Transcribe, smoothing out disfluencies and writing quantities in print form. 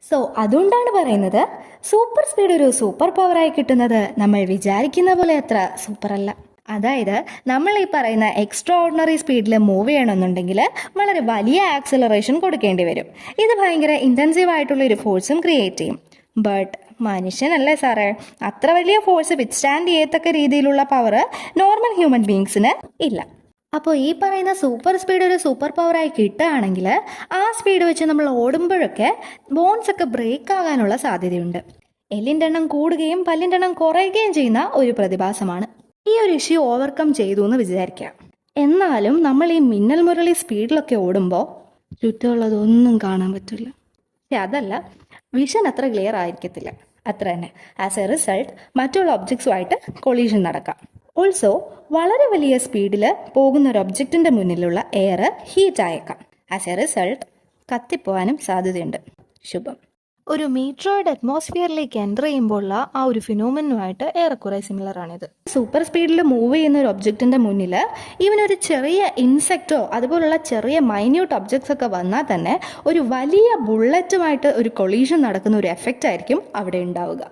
So അതുകൊണ്ടാണ് പറയുന്നത് super speed ഒരു സൂപ്പർ പവറായി കിട്ടുന്നത് നമ്മൾ വിചാരിക്കുന്ന പോലെ അത്ര സൂപ്പർ അല്ല. അതായത് നമ്മൾ ഈ പറയുന്ന എക്സ്ട്രാ ഓർഡിനറി സ്പീഡിൽ മൂവ് ചെയ്യണമെന്നുണ്ടെങ്കിൽ വളരെ വലിയ ആക്സിലറേഷൻ കൊടുക്കേണ്ടി വരും. ഇത് ഭയങ്കര ഇൻറ്റൻസീവ് ആയിട്ടുള്ള ഒരു ഫോഴ്സും ക്രിയേറ്റ് ചെയ്യും. ബട്ട് മനുഷ്യനല്ലേ സാറേ, അത്ര വലിയ ഫോഴ്സ് വിത്ത്സ്റ്റാൻഡ് ചെയ്യത്തക്ക രീതിയിലുള്ള പവർ നോർമൽ ഹ്യൂമൻ ബീങ്സിന് ഇല്ല. അപ്പോൾ ഈ പറയുന്ന സൂപ്പർ സ്പീഡ് ഒരു സൂപ്പർ പവറായി കിട്ടുകയാണെങ്കിൽ ആ സ്പീഡ് വെച്ച് നമ്മൾ ഓടുമ്പോഴൊക്കെ ബോൺസ് ഒക്കെ ബ്രേക്ക് ആകാനുള്ള സാധ്യതയുണ്ട്. എല്ലിൻ്റെ എണ്ണം കൂടുകയും പല്ലിൻ്റെ എണ്ണം കുറയുകയും ചെയ്യുന്ന ഒരു പ്രതിഭാസമാണ്. ഈ ഒരു ഇഷ്യൂ ഓവർകം ചെയ്തു എന്ന് വിചാരിക്കാം. എന്നാലും നമ്മൾ ഈ മിന്നൽ മുരളി സ്പീഡിലൊക്കെ ഓടുമ്പോൾ ചുറ്റുമുള്ളതൊന്നും കാണാൻ പറ്റില്ല. പക്ഷെ അതല്ല, വിഷൻ അത്ര ക്ലിയർ ആയിരിക്കത്തില്ല. അത്ര തന്നെ. ആസ് എ റിസൾട്ട് മറ്റുള്ള ഒബ്ജക്ട്സുമായിട്ട് കൊളീഷൻ നടക്കാം. ഓൾസോ വളരെ വലിയ സ്പീഡിൽ പോകുന്ന ഒരു ഒബ്ജക്റ്റിന്റെ മുന്നിലുള്ള എയർ ഹീറ്റ് ആയേക്കാം. ആസ് എ റിസൾട്ട് കത്തിപ്പോവാനും സാധ്യതയുണ്ട്. ശുഭം. ഒരു മീറ്ററോയിഡ് അറ്റ്മോസ്ഫിയറിലേക്ക് എൻ്റർ ചെയ്യുമ്പോഴുള്ള ആ ഒരു ഫിനോമിനുമായിട്ട് ഏറെക്കുറെ സിമിലർ ആണിത്. സൂപ്പർ സ്പീഡിൽ മൂവ് ചെയ്യുന്ന ഒരു ഒബ്ജക്റ്റിന്റെ മുന്നിൽ ഇവനൊരു ചെറിയ ഇൻസെക്റ്റോ അതുപോലുള്ള ചെറിയ മൈന്യൂട്ട് ഒബ്ജക്ട്സ് ഒക്കെ വന്നാൽ തന്നെ ഒരു വലിയ ബുള്ളറ്റുമായിട്ട് ഒരു കൊളീഷൻ നടക്കുന്ന ഒരു എഫക്റ്റ് ആയിരിക്കും അവിടെ ഉണ്ടാവുക.